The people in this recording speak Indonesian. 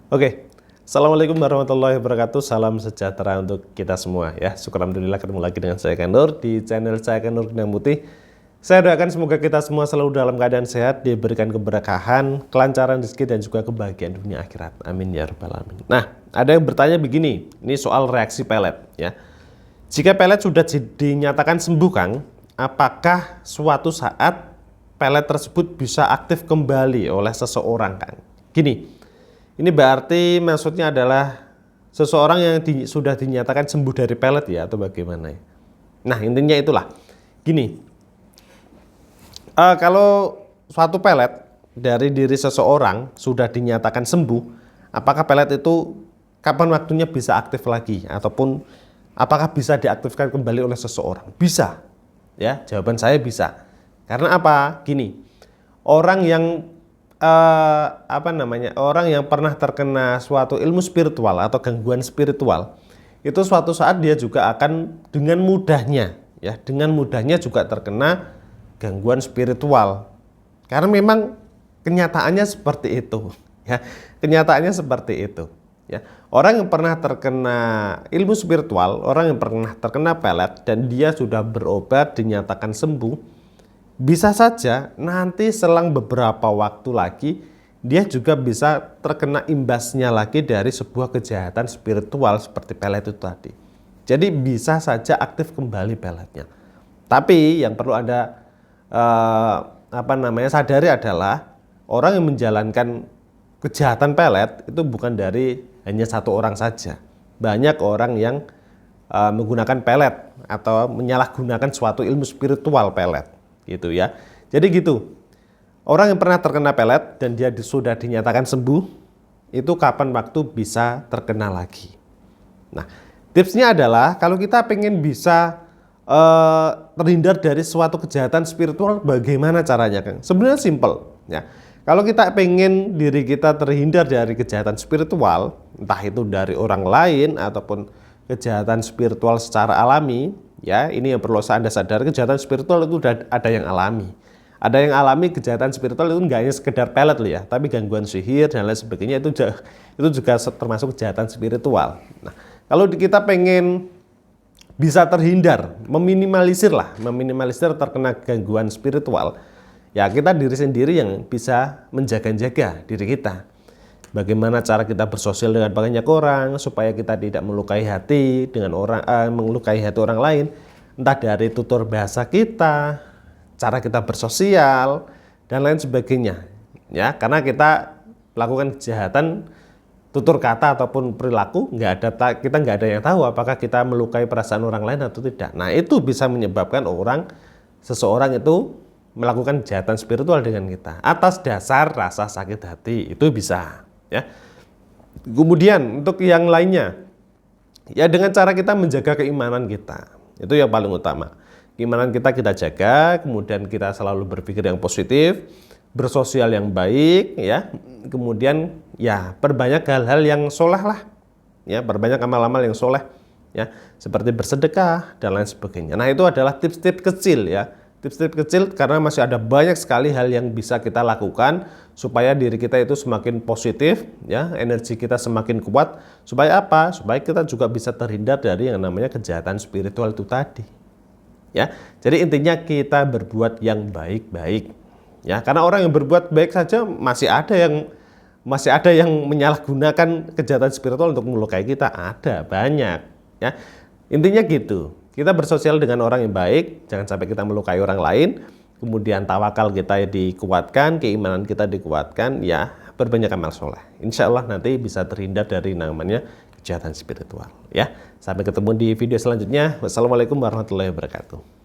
Oke, Assalamualaikum warahmatullahi wabarakatuh. Salam sejahtera untuk kita semua ya. Syukur alhamdulillah ketemu lagi dengan saya Kanur di channel saya Kanur Benang Putih. Saya doakan semoga kita semua selalu dalam keadaan sehat, diberikan keberkahan, kelancaran rezeki dan juga kebahagiaan dunia akhirat. Amin ya rabbal alamin. Nah, ada yang bertanya begini, ini soal reaksi pelet ya. Jika pelet sudah dinyatakan sembuh, Kang, apakah suatu saat pelet tersebut bisa aktif kembali oleh seseorang, Kang? Gini. Ini berarti maksudnya adalah seseorang yang sudah dinyatakan sembuh dari pelet ya atau bagaimana ya? Nah intinya itulah. Gini, kalau suatu pelet dari diri seseorang sudah dinyatakan sembuh, apakah pelet itu kapan waktunya bisa aktif lagi? Ataupun apakah bisa diaktifkan kembali oleh seseorang? Bisa, ya jawaban saya bisa. Karena apa? Gini, orang yang orang yang pernah terkena suatu ilmu spiritual atau gangguan spiritual itu suatu saat dia juga akan dengan mudahnya juga terkena gangguan spiritual karena memang kenyataannya seperti itu ya, kenyataannya seperti itu ya. Orang yang pernah terkena ilmu spiritual, orang yang pernah terkena pelet dan dia sudah berobat dinyatakan sembuh, bisa saja nanti selang beberapa waktu lagi dia juga bisa terkena imbasnya lagi dari sebuah kejahatan spiritual seperti pelet itu tadi. Jadi bisa saja aktif kembali peletnya. Tapi yang perlu Anda sadari adalah orang yang menjalankan kejahatan pelet itu bukan dari hanya satu orang saja. Banyak orang yang menggunakan pelet atau menyalahgunakan suatu ilmu spiritual pelet. Gitu ya. Jadi gitu. Orang yang pernah terkena pelet dan dia sudah dinyatakan sembuh, itu kapan waktu bisa terkena lagi. Nah, tipsnya adalah kalau kita pengen bisa terhindar dari suatu kejahatan spiritual, bagaimana caranya, Kang? Sebenarnya simple ya. Kalau kita pengen diri kita terhindar dari kejahatan spiritual, entah itu dari orang lain ataupun kejahatan spiritual secara alami, ya, ini yang perlu Anda sadar, kejahatan spiritual itu ada yang alami. Ada yang alami kejahatan spiritual itu enggak hanya sekedar pelet loh ya, tapi gangguan sihir dan lain sebagainya itu juga termasuk kejahatan spiritual. Nah, kalau kita pengen bisa terhindar, meminimalisir terkena gangguan spiritual, ya kita diri sendiri yang bisa menjaga-jaga diri kita. Bagaimana cara kita bersosial dengan banyak orang supaya kita tidak melukai hati orang lain, entah dari tutur bahasa kita, cara kita bersosial dan lain sebagainya. Ya, karena kita melakukan kejahatan tutur kata ataupun perilaku, kita nggak ada yang tahu apakah kita melukai perasaan orang lain atau tidak. Nah, itu bisa menyebabkan seseorang itu melakukan kejahatan spiritual dengan kita atas dasar rasa sakit hati, itu bisa. Ya. Kemudian untuk yang lainnya, ya dengan cara kita menjaga keimanan kita, itu yang paling utama. Keimanan kita jaga, kemudian kita selalu berpikir yang positif, bersosial yang baik, ya. Kemudian ya perbanyak hal-hal yang soleh lah, ya perbanyak amal-amal yang soleh, ya seperti bersedekah dan lain sebagainya. Nah itu adalah tips-tips kecil ya. Tips-tips kecil karena masih ada banyak sekali hal yang bisa kita lakukan supaya diri kita itu semakin positif, ya, energi kita semakin kuat. Supaya apa? Supaya kita juga bisa terhindar dari yang namanya kejahatan spiritual itu tadi. Ya, jadi intinya kita berbuat yang baik-baik. Ya, karena orang yang berbuat baik saja masih ada yang menyalahgunakan kejahatan spiritual untuk melukai kita, ada banyak. Ya, intinya gitu. Kita bersosial dengan orang yang baik, jangan sampai kita melukai orang lain. Kemudian tawakal kita dikuatkan, keimanan kita dikuatkan, ya berbanyak amal soleh. Insya Allah nanti bisa terhindar dari namanya kejahatan spiritual. Ya, sampai ketemu di video selanjutnya. Wassalamualaikum warahmatullahi wabarakatuh.